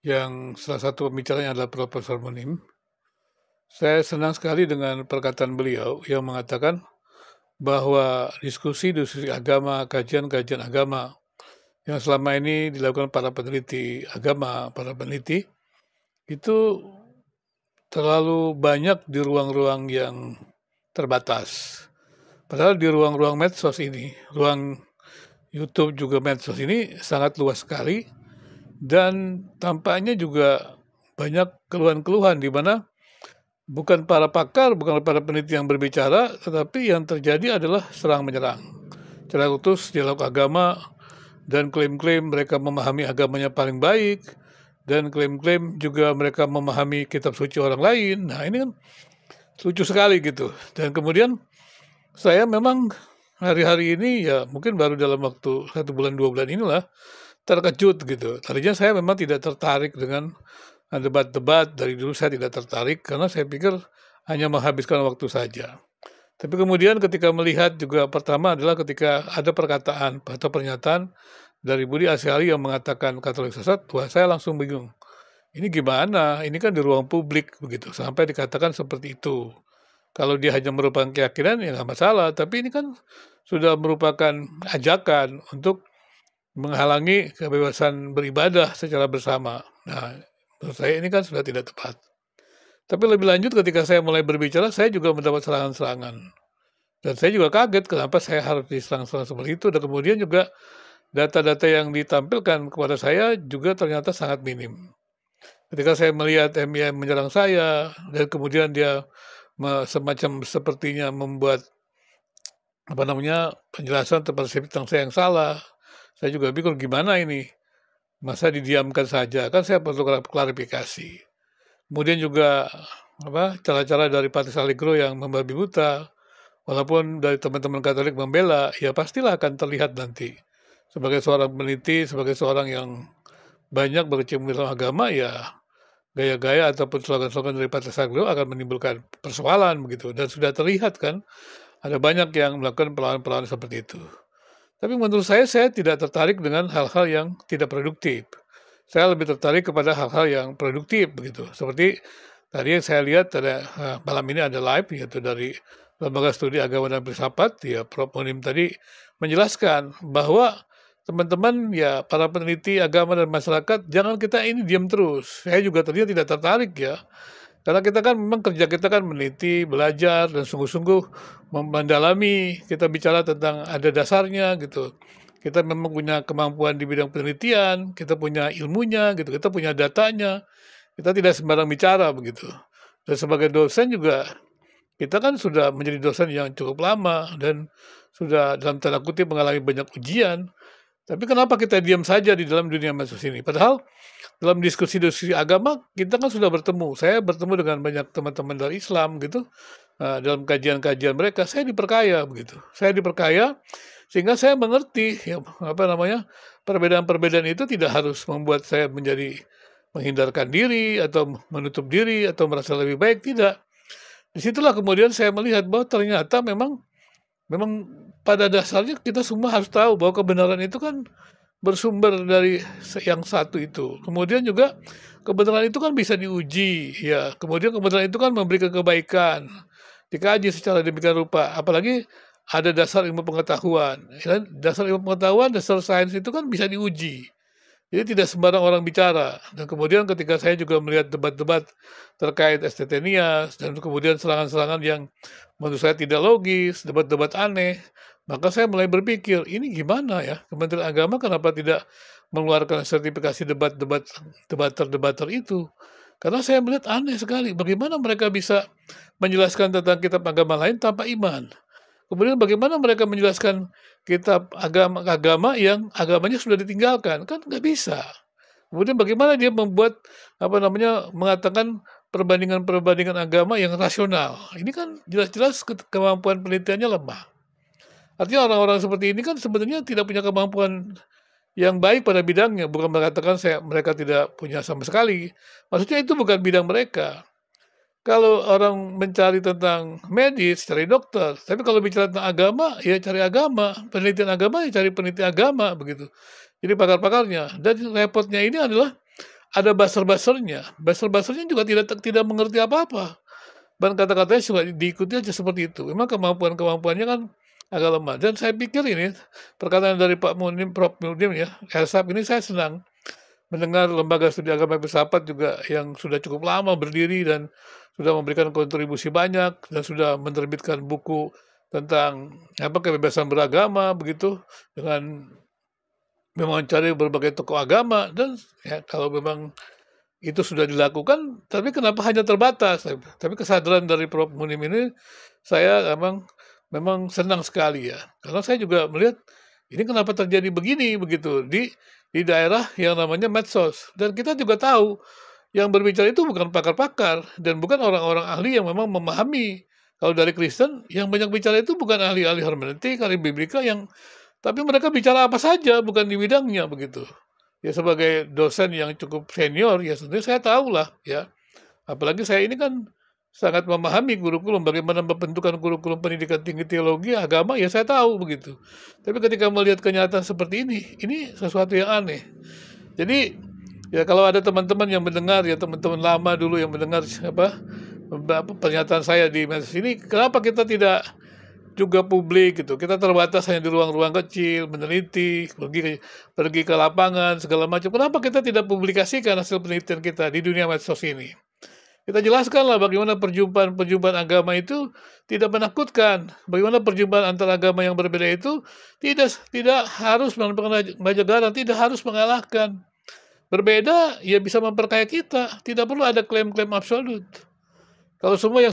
yang salah satu pembicaranya adalah Profesor Munim. Saya senang sekali dengan perkataan beliau yang mengatakan bahwa diskusi-diskusi agama, kajian-kajian agama yang selama ini dilakukan para peneliti agama, para peneliti, itu terlalu banyak di ruang-ruang yang terbatas. Padahal di ruang-ruang medsos ini, ruang YouTube juga medsos ini sangat luas sekali dan tampaknya juga banyak keluhan-keluhan di mana bukan para pakar, bukan para peneliti yang berbicara, tetapi yang terjadi adalah serang menyerang. Secara khusus dialog agama dan klaim-klaim mereka memahami agamanya paling baik dan klaim-klaim juga mereka memahami kitab suci orang lain. Nah, ini kan lucu sekali gitu. Dan kemudian saya memang hari-hari ini ya mungkin baru dalam waktu 1 bulan 2 bulan inilah terkejut gitu. Tadinya saya memang tidak tertarik dengan debat-debat, dari dulu saya tidak tertarik karena saya pikir hanya menghabiskan waktu saja. Tapi kemudian ketika melihat juga pertama adalah ketika ada perkataan atau pernyataan dari Budi Asyari yang mengatakan Katolik sesat, wah saya langsung bingung. Ini gimana? Ini kan di ruang publik begitu, sampai dikatakan seperti itu. Kalau dia hanya merupakan keyakinan ya nggak masalah, tapi ini kan sudah merupakan ajakan untuk menghalangi kebebasan beribadah secara bersama. Nah, menurut saya ini kan sudah tidak tepat. Tapi lebih lanjut ketika saya mulai berbicara, saya juga mendapat serangan-serangan. Dan saya juga kaget kenapa saya harus diserang-serang seperti itu. Dan kemudian juga data-data yang ditampilkan kepada saya juga ternyata sangat minim. Ketika saya melihat MIM menyerang saya, dan kemudian dia semacam sepertinya membuat penjelasan tentang saya yang salah. Saya juga bingung gimana ini, masa didiamkan saja, kan saya perlu klarifikasi. Kemudian juga cara-cara dari Patrice Allegro yang membabi buta, walaupun dari teman-teman Katolik membela, ya pastilah akan terlihat nanti. Sebagai seorang peneliti, sebagai seorang yang banyak berkecimpung dalam agama, ya gaya-gaya ataupun slogan-slogan dari Patrice Allegro akan menimbulkan persoalan begitu. Dan sudah terlihat kan, ada banyak yang melakukan perlawanan-perlawanan seperti itu. Tapi menurut saya tidak tertarik dengan hal-hal yang tidak produktif. Saya lebih tertarik kepada hal-hal yang produktif begitu. Seperti tadi yang saya lihat ada malam ini ada live yaitu dari Lembaga Studi Agama dan Filsafat, ya Prof. Munim tadi menjelaskan bahwa teman-teman ya para peneliti agama dan masyarakat jangan kita ini diam terus. Saya juga tadinya tidak tertarik ya. Karena kita kan memang kerja kita kan meneliti, belajar, dan sungguh-sungguh mendalami, kita bicara tentang ada dasarnya gitu. Kita memang punya kemampuan di bidang penelitian, kita punya ilmunya gitu, kita punya datanya, kita tidak sembarang bicara begitu. Dan sebagai dosen juga, kita kan sudah menjadi dosen yang cukup lama dan sudah dalam tanda kutip mengalami banyak ujian. Tapi kenapa kita diam saja di dalam dunia medsos ini? Padahal dalam diskusi-diskusi agama kita kan sudah bertemu. Saya bertemu dengan banyak teman-teman dari Islam gitu. Dalam kajian-kajian mereka saya diperkaya begitu. Saya diperkaya sehingga saya mengerti ya, perbedaan-perbedaan itu tidak harus membuat saya menjadi menghindarkan diri atau menutup diri atau merasa lebih baik, tidak. Disitulah kemudian saya melihat bahwa ternyata memang pada dasarnya kita semua harus tahu bahwa kebenaran itu kan bersumber dari yang satu itu. Kemudian juga kebenaran itu kan bisa diuji, ya. Kemudian kebenaran itu kan memberikan kebaikan, dikaji secara demikian rupa. Apalagi ada dasar ilmu pengetahuan. Ya, dasar ilmu pengetahuan, dasar sains itu kan bisa diuji. Jadi tidak sembarang orang bicara. Dan kemudian ketika saya juga melihat debat-debat terkait STT Nias dan kemudian serangan-serangan yang menurut saya tidak logis, debat-debat aneh, maka saya mulai berpikir, ini gimana ya? Kementerian Agama kenapa tidak mengeluarkan sertifikasi debater itu? Karena saya melihat aneh sekali, bagaimana mereka bisa menjelaskan tentang kitab agama lain tanpa iman. Kemudian bagaimana mereka menjelaskan kitab agama yang agamanya sudah ditinggalkan? Kan nggak bisa. Kemudian bagaimana dia membuat, mengatakan perbandingan-perbandingan agama yang rasional. Ini kan jelas-jelas kemampuan penelitiannya lemah. Artinya orang-orang seperti ini kan sebenarnya tidak punya kemampuan yang baik pada bidangnya. Bukan mengatakan mereka tidak punya sama sekali. Maksudnya itu bukan bidang mereka. Kalau orang mencari tentang medis, cari dokter. Tapi kalau bicara tentang agama, ya cari agama. Penelitian agama, ya cari peneliti agama, begitu. Jadi pakar-pakarnya. Dan repotnya ini adalah ada buzzer-buzzernya. Buzzer-buzzernya juga tidak mengerti apa-apa. Dan kata-katanya juga diikuti aja seperti itu. Memang kemampuannya kan agak lemah. Dan saya pikir ini perkataan dari Pak Munim, Prof. Munim ya, LSAP ini saya senang mendengar lembaga studi agama filsafat juga yang sudah cukup lama berdiri dan sudah memberikan kontribusi banyak dan sudah menerbitkan buku tentang kebebasan beragama begitu dengan mewawancari berbagai tokoh agama dan ya kalau memang itu sudah dilakukan, tapi kenapa hanya terbatas? Tapi kesadaran dari Prof. Munim ini saya memang senang sekali ya, karena saya juga melihat ini kenapa terjadi begini begitu di daerah yang namanya medsos dan kita juga tahu yang berbicara itu bukan pakar-pakar dan bukan orang-orang ahli yang memang memahami. Kalau dari Kristen yang banyak bicara itu bukan ahli-ahli hermeneutik, ahli biblika tapi mereka bicara apa saja bukan di bidangnya begitu. Ya sebagai dosen yang cukup senior ya tentunya saya tahulah ya. Apalagi saya ini kan sangat memahami kurikulum, bagaimana pembentukan kurikulum pendidikan tinggi teologi, agama, ya saya tahu begitu. Tapi ketika melihat kenyataan seperti ini sesuatu yang aneh. Jadi, ya kalau ada teman-teman yang mendengar, ya teman-teman lama dulu yang mendengar pernyataan saya di medsos ini, kenapa kita tidak juga publik gitu. Kita terbatas hanya di ruang-ruang kecil, meneliti, pergi ke lapangan, segala macam. Kenapa kita tidak publikasikan hasil penelitian kita di dunia medsos ini? Kita jelaskanlah bagaimana perjumpaan agama itu tidak menakutkan. Bagaimana perjumpaan antara agama yang berbeda itu tidak harus menjagaran, tidak harus mengalahkan. Berbeda, ya bisa memperkaya kita. Tidak perlu ada klaim-klaim absolut. Kalau semua yang